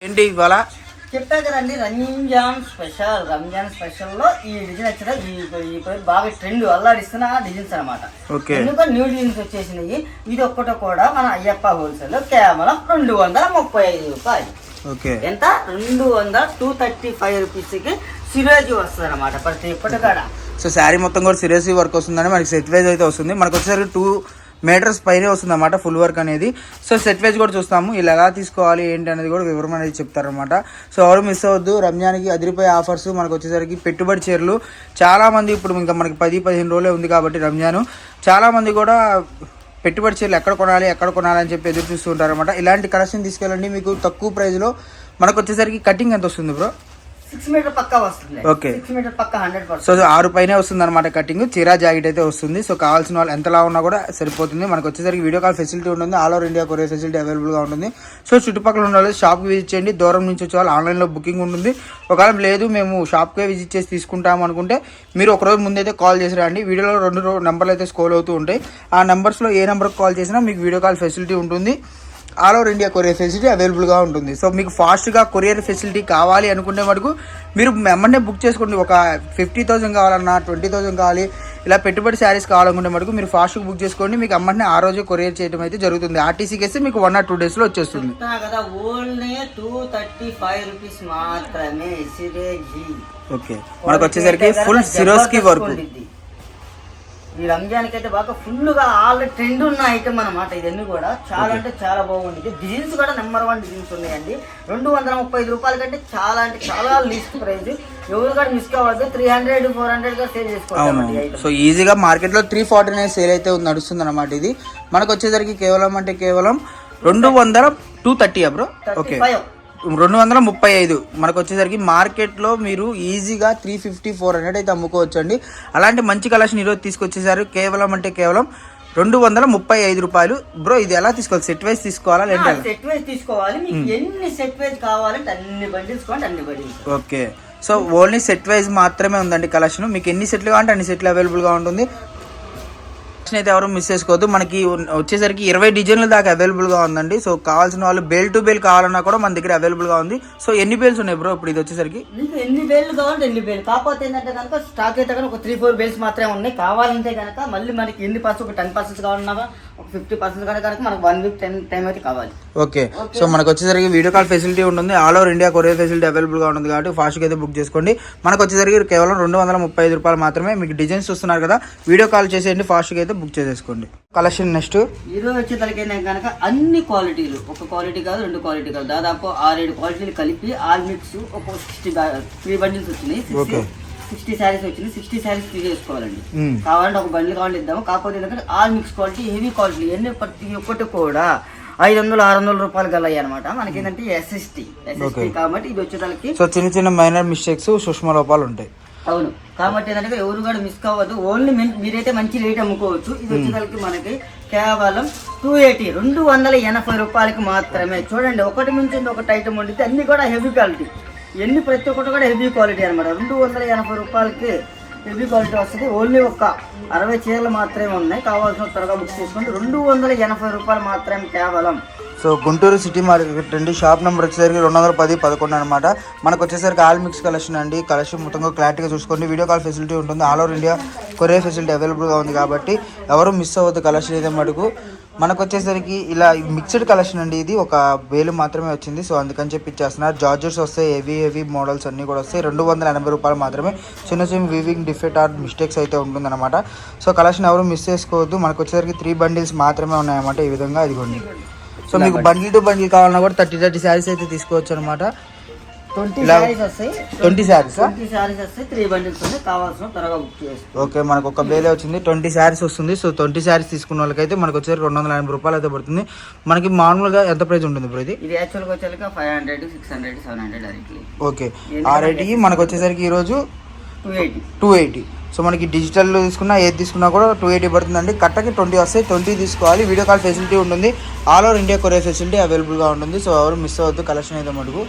ఏంటి ఇవాళ చెప్పా కదండి రంజాన్ స్పెషల్లో ఈ డిజైన్ వచ్చిన ఈ బాగా ట్రెండ్ అల్లాడిస్తున్న డిజైన్స్ అనమాట. ఎందుకంటే న్యూ డిజైన్స్ వచ్చేసినాయి. ఇది ఒక్కటి కూడా మన అయ్యప్ప హోల్సేల్ లో కేవలం 235 రూపాయలు. ఎంత 235 రూపీస్కి సిరోజీ వస్తుంది అనమాట ప్రతి ఒక్కటి కూడా. సో శారీ మొత్తం కూడా సిరోజీ వర్క్ వస్తుందని మనకి సెట్ వైజ్ అయితే వస్తుంది. మనకు వచ్చేసరికి 2 మీటర్స్ పైనే వస్తుంది అన్నమాట ఫుల్ వర్క్ అనేది. సో సెట్ వైజ్ కూడా చూస్తాము, ఇలా ఎలా తీసుకోవాలి ఏంటి అనేది కూడా వివరం అనేది చెప్తారనమాట. సో ఎవరు మిస్ అవ్వద్దు. రంజాన్కి అదిరిపోయే ఆఫర్స్ మనకు వచ్చేసరికి పెట్టుబడి చీరలు చాలామంది ఇప్పుడు ఇంకా మనకి 10-15 రోజులే ఉంది కాబట్టి రంజాన్, చాలామంది కూడా పెట్టుబడి చీరలు ఎక్కడ కొనాలి అని చెప్పి ఎదురు చూస్తుంటారు అనమాట. ఇలాంటి కలెక్షన్ తీసుకెళ్ళండి, మీకు తక్కువ ప్రైస్లో. మనకు వచ్చేసరికి కటింగ్ ఎంత వస్తుంది బ్రో? 6 మీటర్ పక్కా వస్తుంది. ఓకే, 6 మీటర్ పక్కా 100%. సో 6 పైనే వస్తుంది అనమాట కటింగ్. చీరా జాకెట్ అయితే వస్తుంది. సో కావాల్సిన వాళ్ళు ఎంతలా ఉన్నా కూడా సరిపోతుంది. మనకు వచ్చేసరికి వీడియో కాల్ ఫెసిలిటీ ఉంటుంది. All over India courier facility అవైలబుల్గా ఉంటుంది. సో చుట్టుపక్కల ఉన్న వాళ్ళు షాప్కి విజిట్ చేయండి. దూరం నుంచి వచ్చే వాళ్ళు ఆన్లైన్లో బుకింగ్ ఉంటుంది. ఒకవేళ లేదు మేము షాప్కే విజిట్ చేసి తీసుకుంటాము అనుకుంటే మీరు ఒకరోజు ముందైతే కాల్ చేసి రండి. వీడియోలో 2 నెంబర్లు అయితే స్క్రోల్ అవుతూ ఉంటాయి. ఆ నెంబర్స్లో ఏ నెంబర్కి కాల్ చేసినా మీకు వీడియో కాల్ ఫెసిలిటీ ఉంటుంది. All over India courier facility అవైలబుల్గా ఉంటుంది. సో మీకు ఫాస్ట్గా కొరియర్ ఫెసిలిటీ కావాలి అనుకుంటే మటుకు మీరు వెంటనే బుక్ చేసుకోండి. ఒక 50,000 కావాలన్నా 20,000 కావాలి, ఇలా పెట్టుబడి శారీస్ కావాలనుకుంటే మటుకు మీరు ఫాస్ట్గా బుక్ చేసుకోండి. మీకు అమ్మనే ఆ రోజు కొరియర్ చేయడం అయితే జరుగుతుంది. ఆర్టీసీకి వేస్తే మీకు 1 or 2 డేస్లో వచ్చేస్తుంది. ఓన్లీ 235 రూపీస్ మాత్రమే. ఓకే, మనకు వచ్చేసరికి ఫుల్ సిరోస్కి వర్క్. ఈ రంజాన్కి అయితే బాగా ఫుల్గా ఆల్ ట్రెండ్ ఉన్న ఐటమ్ అనమాట. ఇవన్నీ కూడా చాలా అంటే చాలా బాగుంది. డిజైన్స్ కూడా నెంబర్ 1 డిజైన్స్ ఉన్నాయండి. 235 రూపాయల కంటే చాలా అంటే చాలా లీస్ట్ ప్రైస్. ఎవరు కూడా మిస్ కావద్దు. 300-400 గా సేల్ చేసుకోవాలి. సో ఈజీగా మార్కెట్లో 349 సేల్ అయితే నడుస్తుంది అనమాట. ఇది మనకు వచ్చేసరికి కేవలం 230 బ్రో. ఓకే, 235. మనకు వచ్చేసరికి మార్కెట్లో మీరు ఈజీగా 350-400 అయితే అమ్ముకోవచ్చు అండి. అలాంటి మంచి కలెక్షన్ ఈరోజు తీసుకొచ్చేసారు. కేవలం 235 రూపాయలు. బ్రో ఇది ఎలా తీసుకోవాలి? సెట్ వైజ్ తీసుకోవాలా లేదా? సెట్ వైజ్ తీసుకోవాలి. మీకు ఎన్ని సెట్ వైజ్ కావాలంటే అన్ని బండిల్స్ కోండి, అన్ని bundles. Okay, so only set wise మాత్రమే ఉందండి కలెక్షన్. మీకు ఎన్ని సెట్లు కావాలంటే అన్ని సెట్లు అవైలబుల్గా ఉంటుంది. అయితే ఎవరు మిస్ చేసుకోవద్దు. మనకి వచ్చేసరికి 20 డిజైన్ల దాకా అవైలబుల్గా ఉందండి. సో కావాల్సిన వాళ్ళు బేల్ టు బేల్ కావాలన్నా కూడా మన దగ్గర అవైలబుల్గా ఉంది. సో ఎన్ని బేల్స్ ఉన్నాయి బ్రో ఇప్పుడు ఇది వచ్చేసరికి? మీకు ఎన్ని బేల్ కావాలంటే ఎన్ని బేల్. కాకపోతే ఏంటంటే కనుక స్టాక్ అయితే కనుక ఒక 3-4 బేల్స్ మాత్రమే ఉన్నాయి. కావాలంటే కనుక మళ్ళీ మనకి ఎన్ని పర్సెంట్, ఒక 10% కావాలన్నా ఒక 50% కనుక మనకు 1 వీక్ టైం అయితే కావాలి. ఓకే, సో మనకు వచ్చేసరికి వీడియో కాల్ ఫెసిలిటీ ఉంటుంది. All over India courier facility అవైలబుల్గా ఉంటుంది కాబట్టి ఫాస్ట్గా అయితే బుక్ చేసుకోండి. మనకు వచ్చేసరికి కేవలం 235 రూపాయలు మాత్రమే. మీకు డిజైన్స్ చూస్తున్నారు కదా, వీడియో కాల్ చేసేయండి, ఫాస్ట్గా అయితే బుక్ చేసేసుకోండి. కలెక్షన్ నెక్స్ట్ ఈరోజు వచ్చేసరికి కనుక అన్ని క్వాలిటీలు, ఒక క్వాలిటీ కాదు 2 క్వాలిటీ కాదు, దాదాపు 6-7 క్వాలిటీలు కలిపి ఆల్ మిక్స్ ఒక 3 బండిల్స్ వచ్చినాయి. 60 శారీస్ వచ్చినాయి. 60 శారీస్ తీసేసుకోవాలండి. కావాలంటే ఒక బండిల్ కావాలి ఇద్దాము. కాకపోతే ఏంటంటే all mix quality, heavy quality ఎన్ని ప్రతి ఒక్కటి కూడా 500-600 రూపాయలు గల అనమాట. మనకి ఏంటంటే ఎస్ఎస్టీ కాబట్టి ఇది వచ్చేసరికి సో చిన్న మైనర్ మిస్టేక్స్, సూక్ష్మ లోపాలు ఉంటాయి. అవును, కాబట్టి ఏంటంటే ఎవరు కూడా మిస్ కావద్దు. ఓన్లీ మీరైతే మంచి రేట్ అమ్ముకోవచ్చు. ఇది వచ్చేసరికి మనకి కేవలం 280 రూపాయలకి మాత్రమే. చూడండి, ఒకటి మించి ఒకటి ఐటమ్ ఉండితే అన్ని కూడా హెవీ క్వాలిటీ. ఎన్ని ప్రతి ఒక్కటి కూడా హెవీ క్వాలిటీ అనమాట. 280 రూపాయలకి హెవీ క్వాలిటీ వస్తుంది. ఓన్లీ ఒక 60 చీరలు మాత్రమే ఉన్నాయి. కావాల్సిన త్వరగా బుక్ చేసుకోండి. 280 రూపాయలు మాత్రమే కేవలం. సో గుంటూరు సిటీ మార్కెట్ అండి. షాప్ నెంబర్ వచ్చేసరికి 210-11 అనమాట. మనకు వచ్చేసరికి ఆల్ మిక్స్ కలెక్షన్ అండి. కలెక్షన్ మొత్తంగా క్లారిటీగా చూసుకోండి. వీడియో కాల్ ఫెసిలిటీ ఉంటుంది. All over India courier facility అవైలబుల్గా ఉంది కాబట్టి ఎవరు మిస్ అవ్వద్దు. కలెక్షన్ అయితే మటుకు మనకు వచ్చేసరికి ఇలా మిక్స్డ్ కలెక్షన్ అండి. ఇది ఒక వేలు మాత్రమే వచ్చింది. సో అందుకని చెప్పి ఇచ్చేస్తున్నారు. జార్జెట్స్ వస్తాయి, హెవీ మోడల్స్ అన్నీ కూడా వస్తాయి. 280 రూపాయలు మాత్రమే. చిన్న వీవింగ్ డిఫెక్ట్ ఆర్ మిస్టేక్స్ అయితే ఉంటుందన్నమాట. సో కలెక్షన్ ఎవరు మిస్ చేసుకోవద్దు. మనకు వచ్చేసరికి 3 బండిల్స్ మాత్రమే ఉన్నాయన్నమాట. ఈ విధంగా ఇదిగోండి. సో మీకు బండిల్ టు బండిల్ కావాలన్నా కూడా 30 శారీస్ అయితే తీసుకోవచ్చు అనమాట. 20 శారీస్ వస్తాయి. 20 శారీస్ 3 బండిల్స్ ఉన్నాయి. కావాల్సిన త్వరగా బుక్ చేసుకోండి. ఓకే, మనకు ఒక బేలే వచ్చింది. 20 శారీస్ వస్తుంది. సో 20 శారీస్ తీసుకున్న వాళ్ళకైతే మనకు వచ్చేసరికి 280 రూపాయలు అయితే పడుతుంది. మనకి మామూలుగా ఎంత ప్రైస్ ఉంటుంది ఇప్పుడు ఇది? ఇది యాక్చువల్గా వచ్చేసరికి 500, 600, 700 అరటి. ఓకే, ఆ రేట్కి మనకు వచ్చేసరికి ఈరోజు 280. సో మనకి డిజిటల్ తీసుకున్నా ఏది తీసుకున్నా కూడా 280 పడుతుందండి. కట్టకి 20 వస్తాయి. 20 తీసుకోవాలి. వీడియో కాల్ ఫెసిలిటీ ఉంటుంది. All over India courier facility అవైలబుల్గా ఉంటుంది. సో ఎవరు మిస్ అవ్వద్దు. కలెక్షన్ అయితే మటుకు